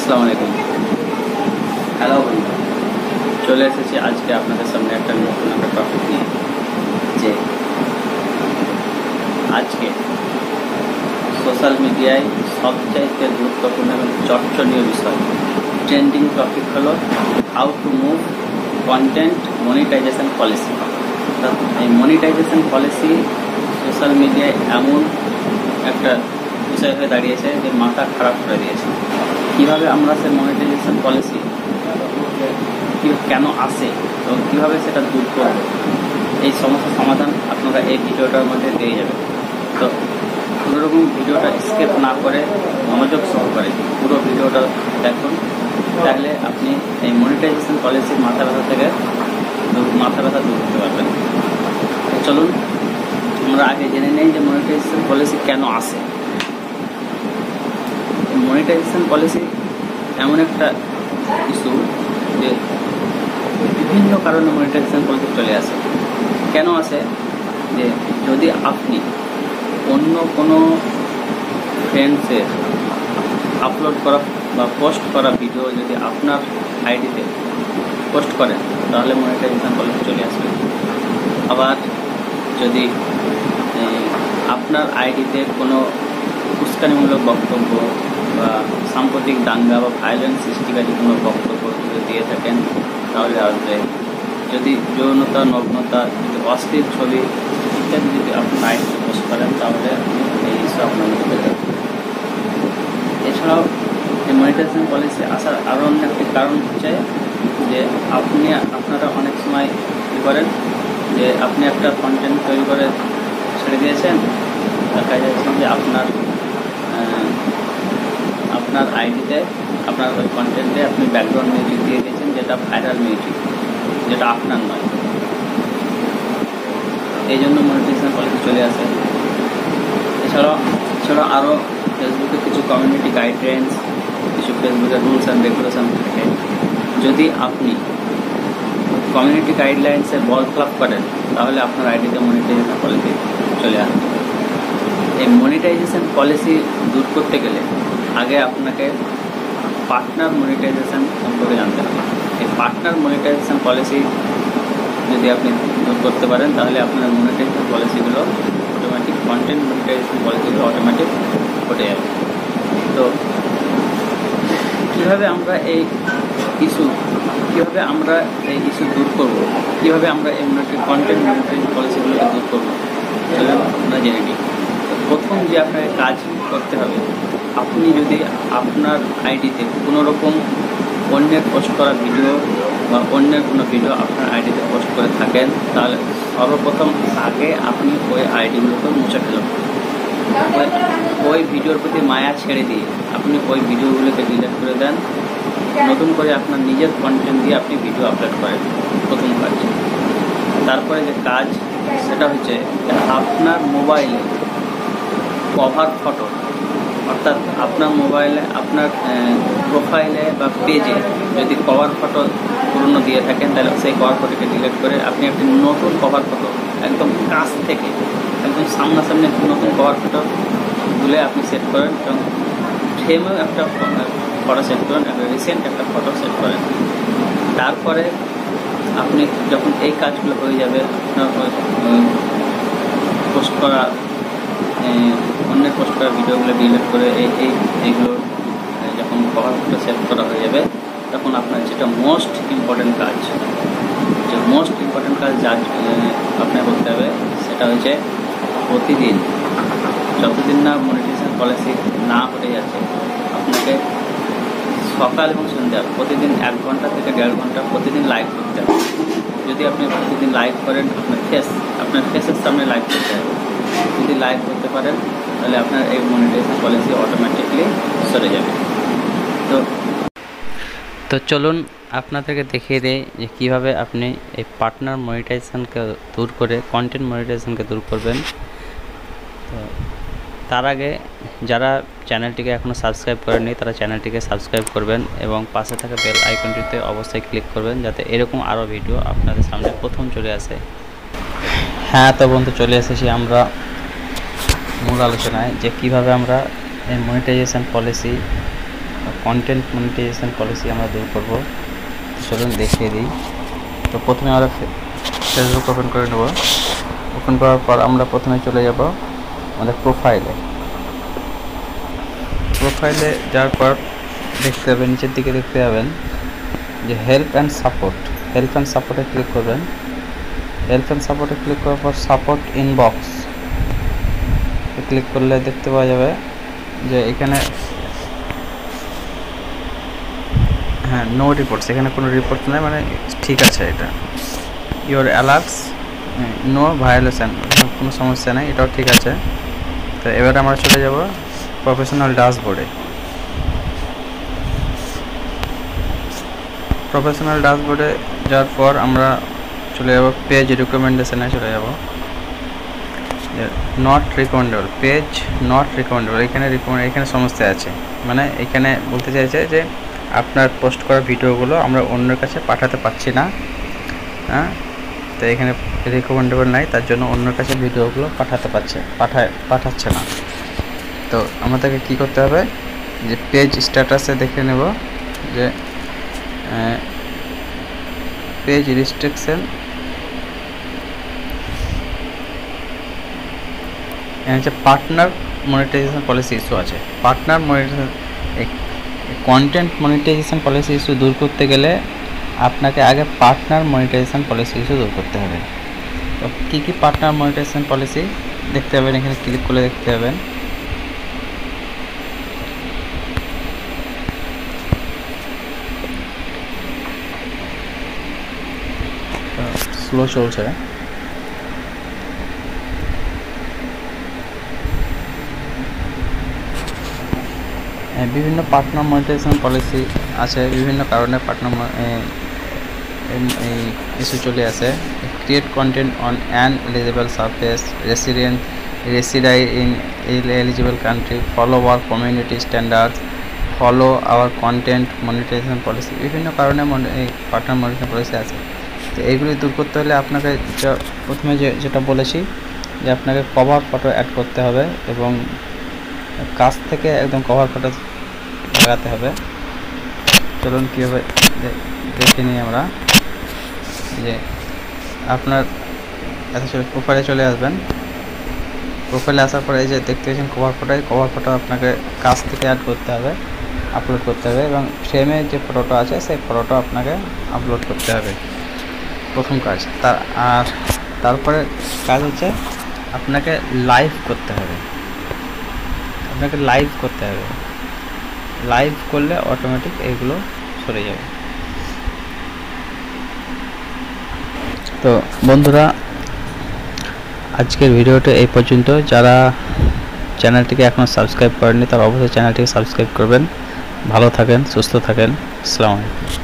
আসসালামু আলাইকুম। হ্যালো বন্ধু, চলে এসেছি আজকে আপনাদের সামনে একটা নতুন একটা টপিক নিয়ে, যে আজকে সোশ্যাল মিডিয়ায় সবচাইতে গুরুত্বপূর্ণ এবং চর্চনীয় বিষয়, ট্রেন্ডিং টপিক হলো how to move content monetization policy. এই মনিটাইজেশন পলিসি সোশ্যাল মিডিয়ায় এমন একটা বিষয় হয়ে দাঁড়িয়েছে যে মাথা খারাপ করে দিয়েছে। কীভাবে আমরা সে মনিটাইজেশন পলিসি কেন আসে এবং কীভাবে সেটা দূর করব, এই সমস্যার সমাধান আপনারা এই ভিডিওটার মধ্যে পেয়ে যাবেন। তো কোনোরকম ভিডিওটা স্কিপ না করে মনোযোগ সহকারে পুরো ভিডিওটা দেখুন, তাহলে আপনি এই মনিটাইজেশন পলিসির মাথা ব্যথা দূর করতে পারবেন। চলুন আমরা আগে জেনে নেই যে মনিটাইজেশন পলিসি কেন আসে। মনিটাইজেশন পলিসি এমন একটা ইস্যু যে বিভিন্ন কারণে মনিটাইজেশন পলিসি চলে আসে। কেন আসে? যে যদি আপনি অন্য কোনো ফ্রেন্ডসের আপলোড করা বা পোস্ট করা ভিডিও যদি আপনার আইডিতে পোস্ট করেন, তাহলে মনিটাইজেশন পলিসি চলে আসবে। আবার যদি আপনার আইডিতে কোনো উস্কানিমূলক বক্তব্য বা সাম্প্রতিক দাঙ্গা বা ভায়োলেন্স সৃষ্টিকারী কোনো বক্তব্য যদি দিয়ে থাকেন, তাহলে আসবে। যদি যৌনতা, নগ্নতা, যদি অশ্লীল ছবি ইত্যাদি যদি আপনার আইডিতে পোস্ট করেন, তাহলে এই ইস্যু আপনার মধ্যে যাবে। এছাড়াও এই মনিটাইজেশন পলিসি আসার আরও অন্য একটি কারণ হচ্ছে যে আপনারা অনেক সময় কী করেন, যে আপনি একটা কন্টেন্ট তৈরি করে ছেড়ে দিয়েছেন, দেখা যাচ্ছে যে আপনার আইডিতে আপনার ওই কন্টেন্টে আপনি ব্যাকগ্রাউন্ড মিউজিক দিয়ে দিয়েছেন, যেটা ভাইরাল মিউজিক, যেটা আপনার নয়। এই জন্য মনিটাইজেশন পলিসি চলে আসে। এছাড়াও আরও ফেসবুকে কিছু কমিউনিটি গাইডলাইন্স, কিছু ফেসবুকের রুলস অ্যান্ড রেগুলেশন থাকে। যদি আপনি কমিউনিটি গাইডলাইন্সের বরখেলাপ করেন, তাহলে আপনার আইডিতে মনিটাইজেশন পলিসি চলে আসবে। এই মনিটাইজেশন পলিসি দূর করতে গেলে আগে আপনাকে পার্টনার মনিটাইজেশন সম্পর্কে জানতে হবে। এই পার্টনার মনিটাইজেশন পলিসি যদি আপনি দূর করতে পারেন, তাহলে আপনার মনিটাইজেশন পলিসিগুলো অটোমেটিক, কন্টেন্ট মনিটাইজেশন পলিসিগুলো অটোমেটিক ঘটে যাবে। তো কীভাবে আমরা এই ইস্যু দূর করব, কীভাবে আমরা এই কন্টেন্ট মনিটাইজেশন পলিসিগুলোকে দূর করবো, সেটা আমরা জেনে নিই। প্রথম যে আপনাকে কাজ করতে হবে, আপনি যদি আপনার আইডিতে কোনো রকম অন্যের পোস্ট করা ভিডিও বা অন্যের কোনো ভিডিও আপনার আইডিতে পোস্ট করে থাকেন, তাহলে সর্বপ্রথম আগে আপনি ওই আইডিগুলোকে মুছে ফেলুন। ওই ভিডিওর প্রতি মায়া ছেড়ে দিয়ে আপনি ওই ভিডিওগুলোকে ডিলিট করে দেন, নতুন করে আপনার নিজের কন্টেন্ট দিয়ে আপনি ভিডিও আপলোড করেন, প্রথম কাজ। তারপরে যে কাজ, সেটা হচ্ছে আপনার মোবাইলে কভার ফটো, অর্থাৎ আপনার মোবাইলে আপনার প্রোফাইলে বা পেজে যদি কভার ফটো পুরনো দিয়ে থাকেন, তাহলে সেই কভার ফটোকে ডিলিট করে আপনি একটি নতুন কভার ফটো, একদম কাছ থেকে একদম সামনাসামনি নতুন কভার ফটো তুলে আপনি সেট করেন, এবং ফ্রেমেও একটা ফটো সেট করেন, একটা রিসেন্ট একটা ফটো সেট করেন। তারপরে আপনি যখন এই কাজগুলো হয়ে যাবে, আপনার পোস্ট করা অন্যের পোস্ট করা ভিডিওগুলো ডিলিট করে এইগুলো যখন কভার ফটো সেট করা হয়ে যাবে, তখন আপনার যেটা মোস্ট ইম্পর্টেন্ট কাজ যা আপনার করতে হবে, সেটা হচ্ছে প্রতিদিন, যতদিন না মনিটাইজেশন পলিসি না হয়ে যাচ্ছে, আপনাকে সকাল এবং সন্ধ্যা প্রতিদিন 1 ঘন্টা থেকে 1.5 ঘন্টা প্রতিদিন লাইভ করতে হবে। যদি আপনি প্রতিদিন লাইভ করেন, আপনার ফেসের সামনে লাইভ করতে হবে। যদি লাইভ করতে পারেন, তাহলে আপনার এই মনিটাইজেশন পলিসি অটোমেটিকলি সরে যাবে। তো চলুন আপনাদেরকে দেখিয়ে দেই যে কীভাবে আপনি এই পার্টনার মনিটাইজেশনকে দূর করে কন্টেন্ট মনিটাইজেশনকে দূর করবেন। তো তার আগে যারা চ্যানেলটিকে এখনও সাবস্ক্রাইব করেননি, তারা চ্যানেলটিকে সাবস্ক্রাইব করবেন এবং পাশে থাকা বেল আইকনটিতে অবশ্যই ক্লিক করবেন, যাতে এরকম আরও ভিডিও আপনাদের সামনে প্রথম চলে আসে। হ্যাঁ, তো বন্ধু, চলে এসেছি আমরা মূল আলোচনায়, যে কীভাবে আমরা এই monetization policy content monetization policy আমরা দূর করব। চলুন দেখিয়ে দিই। তো প্রথমে আমরা ফেসবুক ওপেন করে নেব। ওপেন করার পর আমরা প্রথমে চলে যাব আমাদের প্রোফাইলে যাওয়ার পর দেখতে পাবেন, নিচের দিকে দেখতে পাবেন যে হেল্প অ্যান্ড সাপোর্টে ক্লিক করবেন। হেল্প অ্যান্ড সাপোর্টে ক্লিক করার পর সাপোর্ট ইনবক্স ক্লিক করলে দেখতে পাওয়া যাবে যে এখানে নো রিপোর্টস, এখানে কোনো রিপোর্ট নেই, মানে ঠিক আছে। এটা ইওর অ্যালার্টস নো ভায়োলেশন, কোনো সমস্যা নেই, এটাও ঠিক আছে। তো এবার আমরা চলে যাব প্রফেশনাল ড্যাশবোর্ডে। যাওয়ার পর আমরা চলে যাব পেজ রিকমেন্ডেশনে চলে যাব। Not recommendable, page not recommendable, এখানে সমস্যা আছে, মানে এখানে বলতে চাইছে যে আপনার পোস্ট করা ভিডিওগুলো আমরা অন্যের কাছে পাঠাতে পারছি না। তো এখানে রিকমেন্ডেবল নাই, তার জন্য অন্যের কাছে ভিডিওগুলো পাঠাচ্ছে না। তো আমাদেরকে কি করতে হবে, যে পেজ স্ট্যাটাসে দেখে নেব যে পেজ রেস্ট্রিকশন, হচ্ছে পার্টনার মনিটাইজেশন পলিসি ইস্যু আছে। কন্টেন্ট মনিটাইজেশন পলিসি ইস্যু দূর করতে গেলে আপনাকে আগে পার্টনার মনিটাইজেশন পলিসি ইস্যু দূর করতে হবে। তো কী পার্টনার মনিটাইজেশন পলিসি দেখতে পাবেন, এখানে ক্লিক করলে দেখতে পাবেন স্লো চলছে। বিভিন্ন পার্টনার মনিটাইজেশন পলিসি আছে, বিভিন্ন কারণে পার্টনার এই ইস্যু চলে আসে। Create content on an eligible surface, reside in eligible country, follow our community standards, follow our content monetization policy, বিভিন্ন কারণে এই পার্টনার মনিটাইজেশন পলিসি আছে। তো এইগুলি দূর করতে হলে আপনাকে প্রথমে যেটা বলেছি যে আপনাকে কভার ফটো অ্যাড করতে হবে এবং কাছ থেকে একদম কভার ফটো লাগাতে হবে। চলুন কীভাবে দেখে নিই আমরা। যে আপনার প্রোফাইলে চলে আসবেন। প্রোফাইলে আসার পরে এই যে দেখতে পাচ্ছেন কভার ফটো আপনাকে কাছ থেকে অ্যাড করতে হবে, আপলোড করতে হবে, এবং ফ্রেমে যে ফটোটা আছে সেই ফটোটা আপনাকে আপলোড করতে হবে, প্রথম কাজ। তারপরে কাজ হচ্ছে আপনাকে লাইভ করতে হবে। লাইভ করলে অটোমেটিক এইগুলো সরে যাবে। তো বন্ধুরা, আজকের ভিডিওটা এই পর্যন্ত। যারা চ্যানেলটিকে এখনও সাবস্ক্রাইব করেননি তারা অবশ্যই চ্যানেলটিকে সাবস্ক্রাইব করবেন। ভালো থাকেন, সুস্থ থাকেন। আসসালামু আলাইকুম।